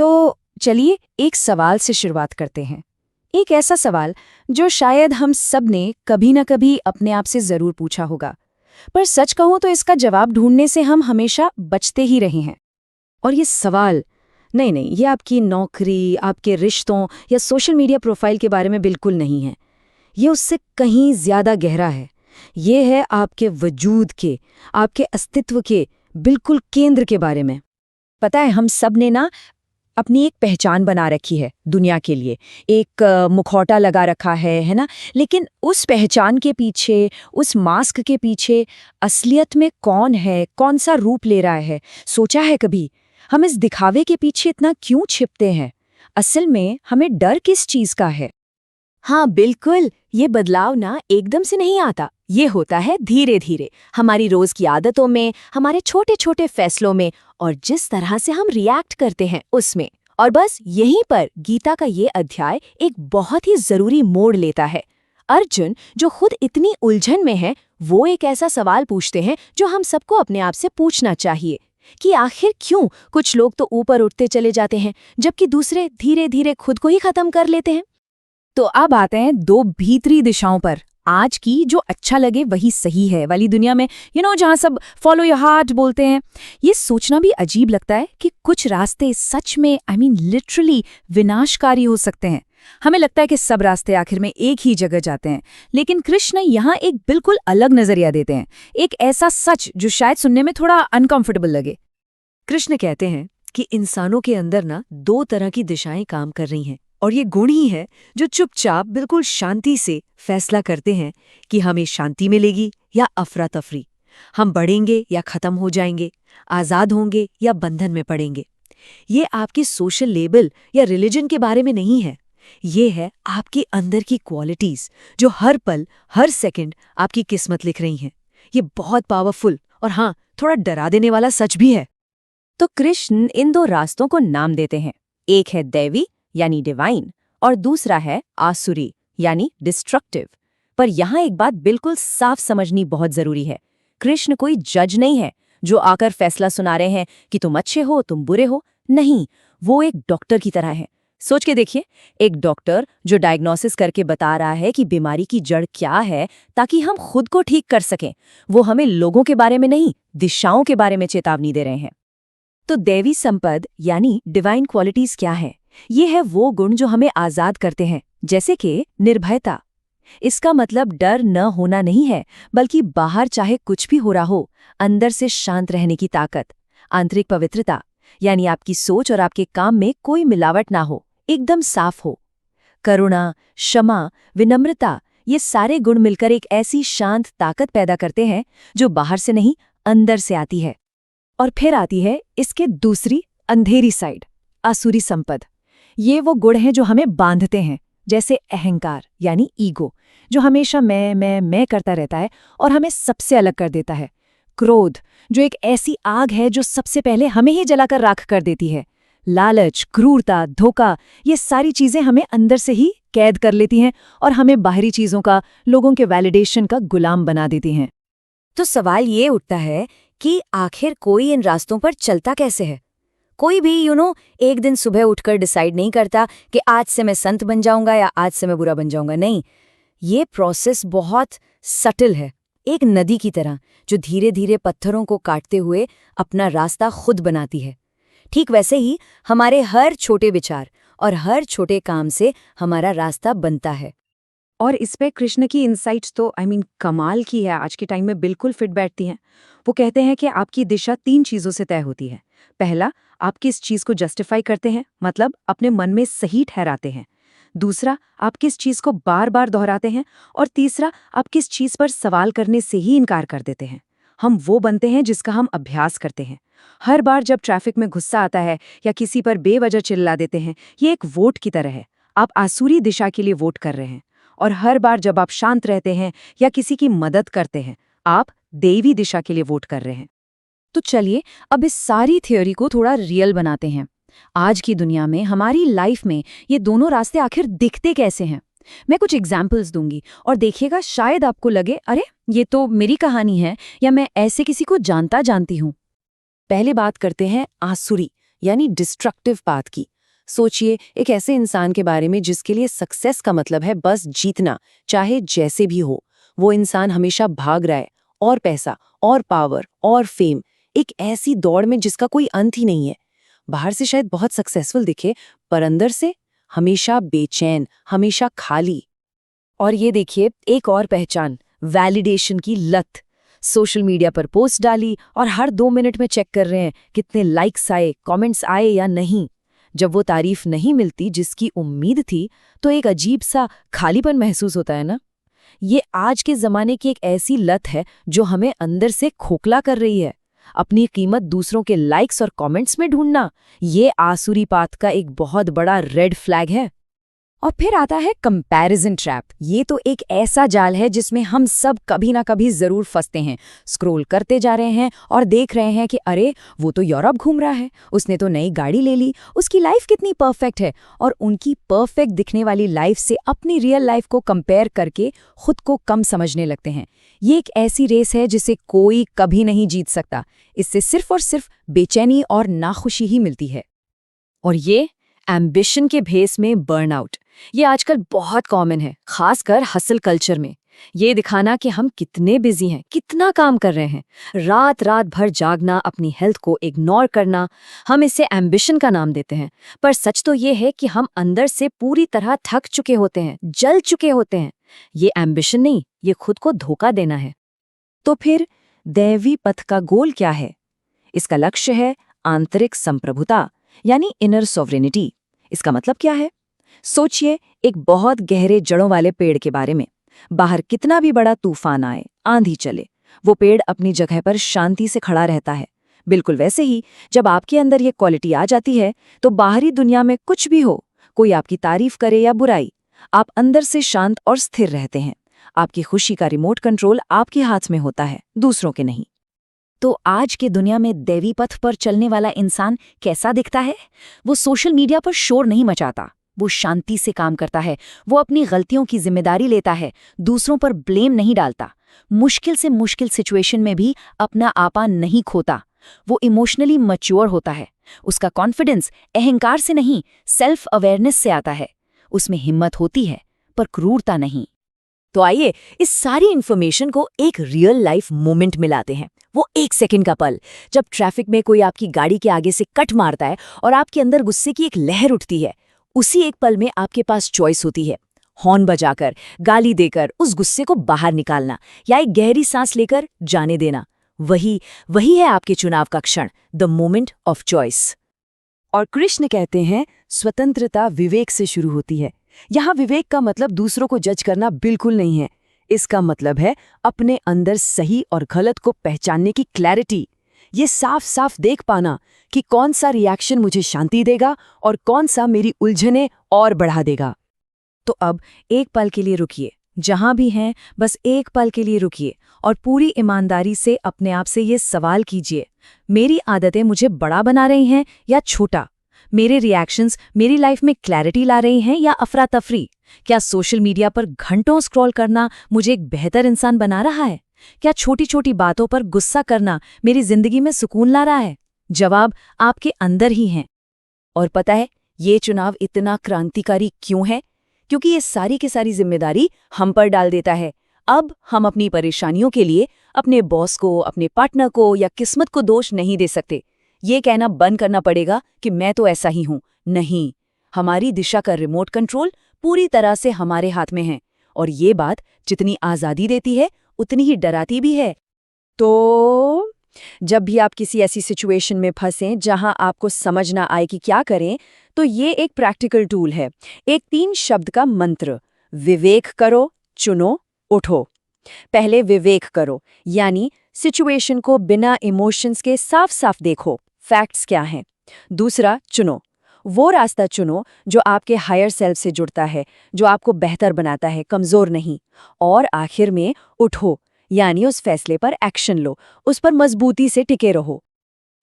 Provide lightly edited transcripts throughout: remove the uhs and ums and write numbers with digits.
तो चलिए एक सवाल से शुरुआत करते हैं। एक ऐसा सवाल जो शायद हम सब ने कभी न कभी अपने आप से ज़रूर पूछा होगा, पर सच कहूं तो इसका जवाब ढूंढने से हम हमेशा बचते ही रहे हैं। और ये सवाल नहीं, ये आपकी नौकरी, आपके रिश्तों या सोशल मीडिया प्रोफाइल के बारे में बिल्कुल नहीं है। ये उससे कहीं ज़्यादा गहरा है। ये है आपके वजूद के, आपके अस्तित्व के बिल्कुल केंद्र के बारे में। पता है, हम सब ने ना अपनी एक पहचान बना रखी है दुनिया के लिए, एक मुखौटा लगा रखा है ना। लेकिन उस पहचान के पीछे, उस मास्क के पीछे असलियत में कौन है, कौन सा रूप ले रहा है, सोचा है कभी? हम इस दिखावे के पीछे इतना क्यों छिपते हैं? असल में हमें डर किस चीज का है? हाँ बिल्कुल, ये बदलाव ना एकदम से नहीं आता। ये होता है धीरे धीरे, हमारी रोज की आदतों में, हमारे छोटे छोटे फैसलों में, और जिस तरह से हम रिएक्ट करते हैं उसमें। और बस यहीं पर गीता का ये अध्याय एक बहुत ही जरूरी मोड़ लेता है। अर्जुन, जो खुद इतनी उलझन में है, वो एक ऐसा सवाल पूछते हैं जो हम सबको अपने आप से पूछना चाहिए कि आखिर क्यों कुछ लोग तो ऊपर उठते चले जाते हैं जबकि दूसरे धीरे धीरे खुद को ही खत्म कर लेते हैं। तो अब आते हैं दो भीतरी दिशाओं पर। आज की जो अच्छा लगे वही सही है वाली दुनिया में, जहां सब फॉलो योर हार्ट बोलते हैं, ये सोचना भी अजीब लगता है कि कुछ रास्ते सच में लिटरली विनाशकारी हो सकते हैं। हमें लगता है कि सब रास्ते आखिर में एक ही जगह जाते हैं, लेकिन कृष्ण यहाँ एक बिल्कुल अलग नजरिया देते हैं, एक ऐसा सच जो शायद सुनने में थोड़ा अनकंफर्टेबल लगे। कृष्ण कहते हैं कि इंसानों के अंदर ना दो तरह की दिशाएं काम कर रही हैं, और ये गुण ही है जो चुपचाप बिल्कुल शांति से फैसला करते हैं कि हमें शांति मिलेगी या अफरा तफरी, हम बढ़ेंगे या खत्म हो जाएंगे, आज़ाद होंगे या बंधन में पड़ेंगे। ये आपकी सोशल लेबल या रिलीजन के बारे में नहीं है, ये है आपके अंदर की क्वालिटीज जो हर पल हर सेकंड आपकी किस्मत लिख रही हैं। ये बहुत पावरफुल और हाँ, थोड़ा डरा देने वाला सच भी है। तो कृष्ण इन दो रास्तों को नाम देते हैं, एक है दैवी यानी डिवाइन, और दूसरा है आसुरी यानी डिस्ट्रक्टिव। पर यहाँ एक बात बिल्कुल साफ समझनी बहुत जरूरी है। कृष्ण कोई जज नहीं है जो आकर फैसला सुना रहे हैं कि तुम अच्छे हो, तुम बुरे हो। नहीं, वो एक डॉक्टर की तरह है। सोच के देखिए, एक डॉक्टर जो डायग्नोसिस करके बता रहा है कि बीमारी की जड़ क्या है ताकि हम खुद को ठीक कर सकें। वो हमें लोगों के बारे में नहीं, दिशाओं के बारे में चेतावनी दे रहे हैं। तो दैवी संपद यानी डिवाइन क्वालिटीज क्या है? ये है वो गुण जो हमें आजाद करते हैं, जैसे कि निर्भयता। इसका मतलब डर न होना नहीं है, बल्कि बाहर चाहे कुछ भी हो रहा हो, अंदर से शांत रहने की ताकत। आंतरिक पवित्रता यानी आपकी सोच और आपके काम में कोई मिलावट ना हो, एकदम साफ हो। करुणा, क्षमा, विनम्रता, ये सारे गुण मिलकर एक ऐसी शांत ताकत पैदा करते हैं जो बाहर से नहीं, अंदर से आती है। और फिर आती है इसके दूसरी अंधेरी साइड, आसुरी संपद। ये वो गुण हैं जो हमें बांधते हैं, जैसे अहंकार यानी ईगो, जो हमेशा मैं करता रहता है और हमें सबसे अलग कर देता है। क्रोध, जो एक ऐसी आग है जो सबसे पहले हमें ही जलाकर राख कर देती है। लालच, क्रूरता, धोखा, ये सारी चीजें हमें अंदर से ही कैद कर लेती हैं और हमें बाहरी चीजों का, लोगों के वैलिडेशन का गुलाम बना देती हैं। तो सवाल ये उठता है कि आखिर कोई इन रास्तों पर चलता कैसे है? कोई भी एक दिन सुबह उठकर डिसाइड नहीं करता कि आज से मैं संत बन जाऊंगा या आज से मैं बुरा बन जाऊंगा। नहीं, ये प्रोसेस बहुत सटल है, एक नदी की तरह जो धीरे धीरे पत्थरों को काटते हुए अपना रास्ता खुद बनाती है। ठीक वैसे ही हमारे हर छोटे विचार और हर छोटे काम से हमारा रास्ता बनता है। और इस पे कृष्ण की इनसाइट्स तो कमाल की है, आज के टाइम में बिल्कुल फिट बैठती हैं। वो कहते हैं कि आपकी दिशा 3 चीज़ों से तय होती है। पहला, आप किस चीज़ को जस्टिफाई करते हैं, मतलब अपने मन में सही ठहराते हैं। दूसरा, आप किस चीज़ को बार बार दोहराते हैं। और तीसरा, आप किस चीज़ पर सवाल करने से ही इनकार कर देते हैं। हम वो बनते हैं जिसका हम अभ्यास करते हैं। हर बार जब ट्रैफिक में गुस्सा आता है या किसी पर बेवजह चिल्ला देते हैं, ये एक वोट की तरह है। आप आसुरी दिशा के लिए वोट कर रहे हैं। और हर बार जब आप शांत रहते हैं या किसी की मदद करते हैं, आप दैवी दिशा के लिए वोट कर रहे हैं। तो चलिए अब इस सारी थ्योरी को थोड़ा रियल बनाते हैं। आज की दुनिया में, हमारी लाइफ में ये दोनों रास्ते आखिर दिखते कैसे हैं? मैं कुछ एग्जाम्पल्स दूंगी और देखिएगा, शायद आपको लगे अरे ये तो मेरी कहानी है या मैं ऐसे किसी को जानती हूँ। पहले बात करते हैं आसुरी यानी डिस्ट्रक्टिव पाथ की। सोचिए एक ऐसे इंसान के बारे में जिसके लिए सक्सेस का मतलब है बस जीतना, चाहे जैसे भी हो। वो इंसान हमेशा भाग रहा है, और पैसा और पावर और फेम, एक ऐसी दौड़ में जिसका कोई अंत ही नहीं है। बाहर से शायद बहुत सक्सेसफुल दिखे, पर अंदर से हमेशा बेचैन, हमेशा खाली। और ये देखिए एक और पहचान, वैलिडेशन की लत। सोशल मीडिया पर पोस्ट डाली और हर 2 मिनट में चेक कर रहे हैं कितने लाइक्स आए, कमेंट्स आए या नहीं। जब वो तारीफ नहीं मिलती जिसकी उम्मीद थी, तो एक अजीब सा खालीपन महसूस होता है ना। ये आज के जमाने की एक ऐसी लत है जो हमें अंदर से खोखला कर रही है। अपनी कीमत दूसरों के लाइक्स और कमेंट्स में ढूंढना, ये आसुरी पात का एक बहुत बड़ा रेड फ्लैग है। और फिर आता है कंपैरिजन ट्रैप। ये तो एक ऐसा जाल है जिसमें हम सब कभी ना कभी जरूर फंसते हैं। स्क्रॉल करते जा रहे हैं और देख रहे हैं कि अरे वो तो यूरोप घूम रहा है, उसने तो नई गाड़ी ले ली, उसकी लाइफ कितनी परफेक्ट है। और उनकी परफेक्ट दिखने वाली लाइफ से अपनी रियल लाइफ को कंपेयर करके खुद को कम समझने लगते हैं। ये एक ऐसी रेस है जिसे कोई कभी नहीं जीत सकता। इससे सिर्फ और सिर्फ बेचैनी और नाखुशी ही मिलती है। और ये एम्बिशन के भेस में बर्नआउट, ये आजकल बहुत कॉमन है, खासकर हसल कल्चर में। ये दिखाना कि हम कितने बिजी हैं, कितना काम कर रहे हैं, रात रात भर जागना, अपनी हेल्थ को इग्नोर करना, हम इसे एम्बिशन का नाम देते हैं। पर सच तो ये है कि हम अंदर से पूरी तरह थक चुके होते हैं, जल चुके होते हैं। ये एम्बिशन नहीं, ये खुद को धोखा देना है। तो फिर दैवी पथ का गोल क्या है? इसका लक्ष्य है आंतरिक संप्रभुता, यानी इनर सॉवरेनिटी। इसका मतलब क्या है? सोचिए एक बहुत गहरे जड़ों वाले पेड़ के बारे में। बाहर कितना भी बड़ा तूफान आए, आंधी चले, वो पेड़ अपनी जगह पर शांति से खड़ा रहता है। बिल्कुल वैसे ही जब आपके अंदर ये क्वालिटी आ जाती है, तो बाहरी दुनिया में कुछ भी हो, कोई आपकी तारीफ करे या बुराई, आप अंदर से शांत और स्थिर रहते हैं। आपकी खुशी का रिमोट कंट्रोल आपके हाथ में होता है, दूसरों के नहीं। तो आज के दुनिया में दैवी पथ पर चलने वाला इंसान कैसा दिखता है? वो सोशल मीडिया पर शोर नहीं मचाता, वो शांति से काम करता है, वो अपनी गलतियों की जिम्मेदारी लेता है, दूसरों पर ब्लेम नहीं डालता, मुश्किल से मुश्किल सिचुएशन में भी अपना आपा नहीं खोता। वो इमोशनली मैच्योर होता है। उसका कॉन्फिडेंस अहंकार से नहीं, सेल्फ अवेयरनेस से आता है। उसमें हिम्मत होती है, पर क्रूरता नहीं। तो आइए इस सारी इन्फॉर्मेशन को एक रियल लाइफ मोमेंट में लाते हैं। वो 1 सेकंड का पल, जब ट्रैफिक में कोई आपकी गाड़ी के आगे से कट मारता है और आपके अंदर गुस्से की एक लहर उठती है। उसी एक पल में आपके पास चॉइस होती है, हॉर्न बजाकर, गाली देकर उस गुस्से को बाहर निकालना, या एक गहरी सांस लेकर जाने देना। वही है आपके चुनाव का क्षण, द मोमेंट ऑफ चॉइस। और कृष्ण कहते हैं स्वतंत्रता विवेक से शुरू होती है। यहाँ विवेक का मतलब दूसरों को जज करना बिल्कुल नहीं है। इसका मतलब है अपने अंदर सही और गलत को पहचानने की क्लैरिटी। ये साफ साफ देख पाना कि कौन सा रिएक्शन मुझे शांति देगा और कौन सा मेरी उलझने और बढ़ा देगा। तो अब एक पल के लिए रुकिए, जहां भी हैं बस एक पल के लिए रुकिए और पूरी ईमानदारी से अपने आप से ये सवाल कीजिए, मेरी आदतें मुझे बड़ा बना रही हैं या छोटा? मेरे रिएक्शंस मेरी लाइफ में क्लैरिटी ला रही हैं या अफरा तफरी? क्या सोशल मीडिया पर घंटों स्क्रॉल करना मुझे एक बेहतर इंसान बना रहा है? क्या छोटी छोटी बातों पर गुस्सा करना मेरी जिंदगी में सुकून ला रहा है? जवाब आपके अंदर ही है। और पता है ये चुनाव इतना क्रांतिकारी क्यों है? क्योंकि ये सारी की सारी जिम्मेदारी हम पर डाल देता है। अब हम अपनी परेशानियों के लिए अपने बॉस को, अपने पार्टनर को या किस्मत को दोष नहीं दे सकते। ये कहना बंद करना पड़ेगा कि मैं तो ऐसा ही हूं। नहीं, हमारी दिशा का रिमोट कंट्रोल पूरी तरह से हमारे हाथ में है। और ये बात जितनी आज़ादी देती है उतनी ही डराती भी है। तो जब भी आप किसी ऐसी सिचुएशन में फंसें जहां आपको समझ ना आए कि क्या करें, तो ये एक प्रैक्टिकल टूल है, एक 3 शब्द का मंत्र। विवेक करो, चुनो, उठो। पहले विवेक करो, यानी सिचुएशन को बिना इमोशंस के साफ साफ देखो, फैक्ट्स क्या हैं। दूसरा, चुनो, वो रास्ता चुनो जो आपके हायर सेल्फ से जुड़ता है, जो आपको बेहतर बनाता है, कमजोर नहीं। और आखिर में उठो, यानी उस फैसले पर एक्शन लो, उस पर मजबूती से टिके रहो।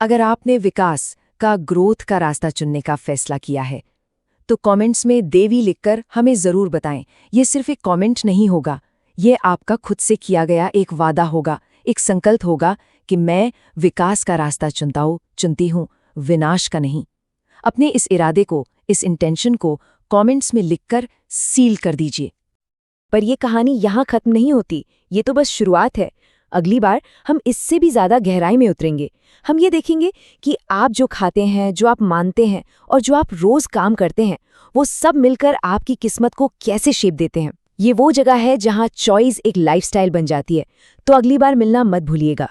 अगर आपने विकास का, ग्रोथ का रास्ता चुनने का फैसला किया है, तो कमेंट्स में देवी लिखकर हमें जरूर बताएं। ये सिर्फ एक कमेंट नहीं होगा, ये आपका खुद से किया गया एक वादा होगा, एक संकल्प होगा कि मैं विकास का रास्ता चुनती हूँ, विनाश का नहीं। अपने इस इरादे को, इस इंटेंशन को कमेंट्स में लिखकर सील कर दीजिए। पर ये कहानी यहाँ खत्म नहीं होती, ये तो बस शुरुआत है। अगली बार हम इससे भी ज्यादा गहराई में उतरेंगे। हम ये देखेंगे कि आप जो खाते हैं, जो आप मानते हैं और जो आप रोज काम करते हैं, वो सब मिलकर आपकी किस्मत को कैसे शेप देते हैं। ये वो जगह है जहाँ चॉइस एक लाइफस्टाइल बन जाती है। तो अगली बार मिलना मत भूलिएगा।